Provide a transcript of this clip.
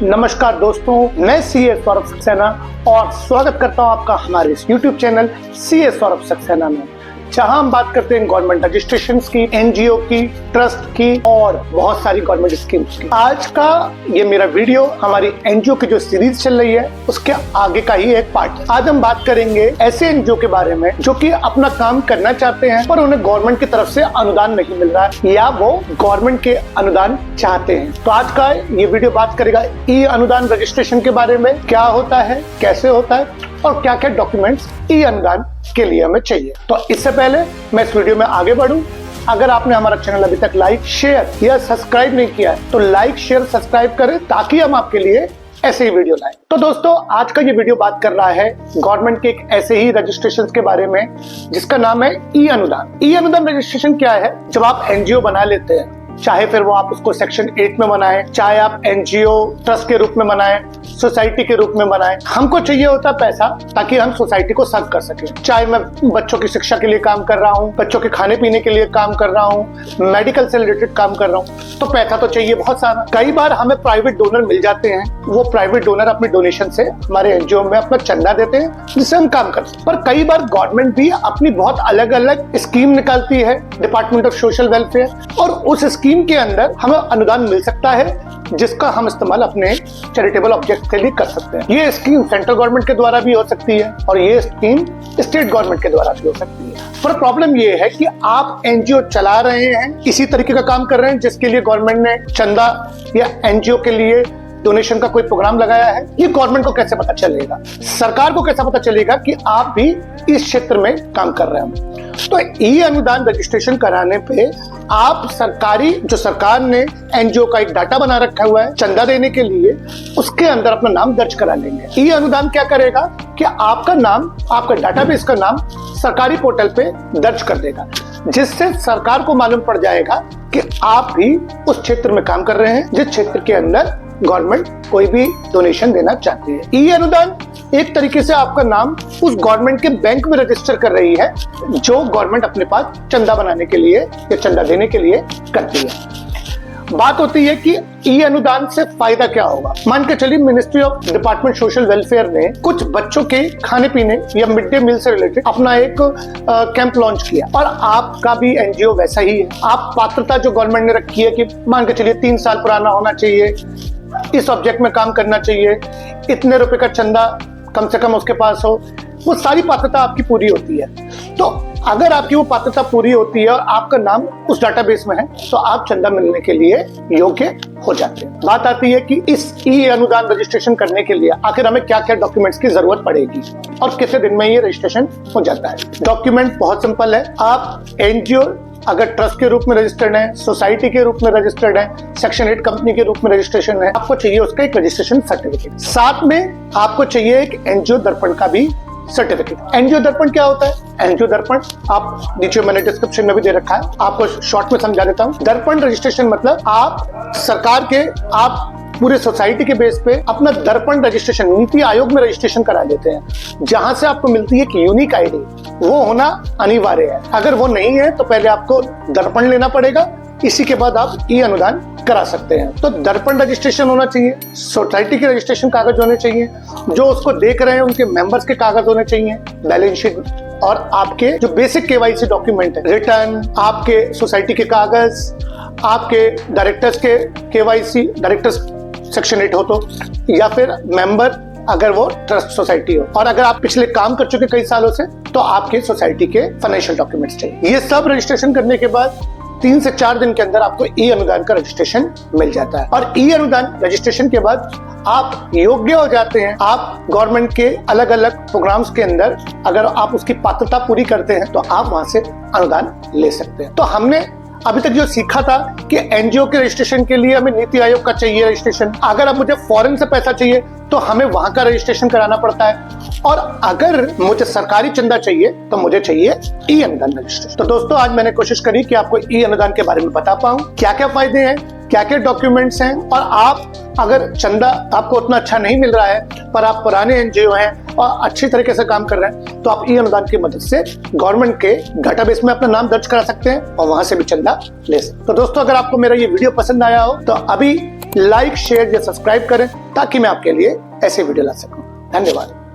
नमस्कार दोस्तों, मैं सीए सौरभ सक्सेना और स्वागत करता हूं आपका हमारे इस YouTube channel CA Saurabh Saxena में, जहां हम बात करते हैं गवर्नमेंट रजिस्ट्रेशन की, एनजीओ की, ट्रस्ट की और बहुत सारी गवर्नमेंट स्कीम्स की। आज का ये मेरा वीडियो हमारी एनजीओ की जो सीरीज चल रही है उसके आगे का ही एक पार्ट है। आज हम बात करेंगे ऐसे एनजीओ के बारे में जो कि अपना काम करना चाहते हैं पर उन्हें गवर्नमेंट की तरफ से अनुदान नहीं मिल रहा है या वो गवर्नमेंट के अनुदान चाहते हैं। तो आज का ये वीडियो बात करेगा ई अनुदान रजिस्ट्रेशन के बारे में, क्या होता है, कैसे होता है और क्या क्या डॉक्यूमेंट्स ई अनुदान के लिए हमें चाहिए। तो इससे पहले मैं इस वीडियो में आगे बढ़ूं, अगर आपने हमारा चैनल अभी तक लाइक, शेयर या सब्सक्राइब नहीं किया है तो लाइक, शेयर, सब्सक्राइब करें ताकि हम आपके लिए ऐसे ही वीडियो लाएं। तो दोस्तों, आज का ये वीडियो बात कर रहा है गवर्नमेंट के एक ऐसे ही रजिस्ट्रेशन के बारे में जिसका नाम है ई अनुदान। ई अनुदान रजिस्ट्रेशन क्या है? जब आप एनजीओ बना लेते हैं, चाहे फिर वो आप उसको सेक्शन 8 में बनाएं, चाहे आप एनजीओ ट्रस्ट के रूप में बनाएं, सोसाइटी के रूप में बनाएं, हमको चाहिए होता है पैसा ताकि हम सोसाइटी को सर्व कर सकें। चाहे मैं बच्चों की शिक्षा के लिए काम कर रहा हूं, बच्चों के खाने पीने के लिए काम कर रहा हूं, मेडिकल से रिलेटेड काम कर रहा हूं, तो पैसा तो चाहिए बहुत सारा। कई बार हमें प्राइवेट डोनर मिल जाते हैं, वो प्राइवेट डोनर अपनी डोनेशन से हमारे एनजीओ में अपना चंदा देते हैं जिससे हम काम कर सकते हैं। पर कई बार गवर्नमेंट भी अपनी बहुत अलग अलग स्कीम निकालती है, डिपार्टमेंट ऑफ सोशल वेलफेयर, और उस स्कीम के अंदर हमें अनुदान मिल सकता है जिसका हम इस्तेमाल अपने चैरिटेबल ऑब्जेक्ट के लिए कर सकते हैं। ये स्कीम सेंट्रल गवर्नमेंट के द्वारा भी हो सकती है और ये स्कीम स्टेट गवर्नमेंट के द्वारा भी हो सकती है। पर प्रॉब्लम ये है कि आप एनजीओ चला रहे हैं, इसी तरीके का काम कर रहे हैं जिसके लिए गवर्नमेंट ने चंदा या एनजीओ के लिए डोनेशन का कोई प्रोग्राम लगाया है, ये गवर्नमेंट को कैसे पता चलेगा? सरकार को कैसे पता चलेगा कि आप भी इस क्षेत्र में काम कर रहे हैं? तो ई अनुदान रजिस्ट्रेशन कराने पे आप सरकार ने एनजीओ का एक डाटा बना रखा हुआ है चंदा देने के लिए, उसके अंदर अपना नाम दर्ज करा लेंगे। ई अनुदान क्या करेगा कि आपका नाम, आपका डाटाबेस का नाम सरकारी पोर्टल पे दर्ज कर देगा, जिससे सरकार को मालूम पड़ जाएगा कि आप भी उस क्षेत्र में काम कर रहे हैं जिस क्षेत्र के अंदर गवर्नमेंट कोई भी डोनेशन देना चाहती है। ई अनुदान एक तरीके से आपका नाम उस गवर्नमेंट के बैंक में रजिस्टर कर रही है जो गवर्नमेंट अपने पास चंदा बनाने के लिए या चंदा देने के लिए करती है। बात होती है कि ई अनुदान से फायदा क्या होगा। मान के चलिए ministry of department social welfare ने कुछ बच्चों के खाने पीने या मिड डे मील से रिलेटेड अपना एक कैंप लॉन्च किया और आपका भी एनजीओ वैसा ही है। आप पात्रता जो गवर्नमेंट ने रखी है कि मान के चलिए 3 साल पुराना होना चाहिए, इस ऑब्जेक्ट में काम करना चाहिए, इतने रुपए का चंदा कम से कम उसके पास हो, वो सारी पात्रता आपकी पूरी होती है। तो अगर आपकी वो पात्रता पूरी होती है और आपका नाम उस डाटाबेस में है तो आप चंदा मिलने के लिए योग्य हो जाते हैं। बात आती है कि इस ई अनुदान रजिस्ट्रेशन करने के लिए आखिर हमें क्या क्या डॉक्यूमेंट्स की जरूरत पड़ेगी और कितने दिन में ये रजिस्ट्रेशन हो जाता है। डॉक्यूमेंट बहुत सिंपल है। आप एनजीओ अगर ट्रस्ट के रूप में रजिस्टर्ड है, सोसाइटी के रूप में रजिस्टर्ड है, सेक्शन 8 कंपनी के रूप में रजिस्ट्रेशन है, आपको चाहिए उसका एक रजिस्ट्रेशन सर्टिफिकेट। साथ में आपको चाहिए एक एनजीओ दर्पण का भी सर्टिफिकेट। एनजीओ दर्पण क्या होता है? एनजीओ दर्पण आप नीचे मैंने डिस्क्रिप्शन में भी दे रखा है, आपको शॉर्ट में समझा देता हूँ। दर्पण रजिस्ट्रेशन मतलब आप सरकार के, आप पूरे सोसाइटी के बेस पे अपना दर्पण रजिस्ट्रेशन नीति आयोग में रजिस्ट्रेशन करा देते हैं, जहां से आपको मिलती है एक यूनिक आईडी। वो होना अनिवार्य है। अगर वो नहीं है तो पहले आपको दर्पण लेना पड़ेगा, इसी के बाद आप ई अनुदान करा सकते हैं। तो दर्पण रजिस्ट्रेशन होना चाहिए, सोसाइटी के रजिस्ट्रेशन कागज होने चाहिए, जो उसको देख रहे हैं उनके मेंबर्स के कागज होने चाहिए, बैलेंस शीट और आपके जो बेसिक केवाईसी डॉक्यूमेंट है, रिटर्न, आपके सोसाइटी के कागज, आपके डायरेक्टर्स के केवाईसी, डायरेक्टर्स सेक्शन 8 हो तो, या फिर मेंबर अगर वो ट्रस्ट सोसाइटी हो, और अगर आप पिछले काम कर चुके कई सालों से तो आपके सोसाइटी के फाइनेंशियल डॉक्यूमेंट्स चाहिए। ये सब रजिस्ट्रेशन करने के बाद 3 से 4 दिन के अंदर आपको ई अनुदान का रजिस्ट्रेशन मिल जाता है और ई अनुदान रजिस्ट्रेशन के बाद आप योग्य हो जाते हैं। आप गवर्नमेंट के अलग अलग प्रोग्राम्स के अंदर अगर आप उसकी पात्रता पूरी करते हैं तो आप वहां से अनुदान ले सकते हैं। तो हमने अभी तक जो सीखा था कि एनजीओ के रजिस्ट्रेशन के लिए हमें नीति आयोग का चाहिए रजिस्ट्रेशन, अगर अब मुझे फॉरेन से पैसा चाहिए तो हमें वहां का रजिस्ट्रेशन कराना पड़ता है, और अगर मुझे सरकारी चंदा चाहिए तो मुझे चाहिए ई अनुदान रजिस्ट्रेशन। तो दोस्तों, आज मैंने कोशिश करी कि आपको ई अनुदान के बारे में बता पाऊं, क्या क्या फायदे हैं, क्या क्या डॉक्यूमेंट्स हैं, और आप अगर चंदा आपको उतना अच्छा नहीं मिल रहा है पर आप पुराने एनजीओ हैं और अच्छी तरीके से काम कर रहे हैं तो आप ई अनुदान की मदद से गवर्नमेंट के डाटाबेस में अपना नाम दर्ज करा सकते हैं और वहां से भी चंदा ले सकते हैं। तो दोस्तों, अगर आपको मेरा ये वीडियो पसंद आया हो तो अभी लाइक, शेयर या सब्सक्राइब करें ताकि मैं आपके लिए ऐसे वीडियो ला सकूं। धन्यवाद।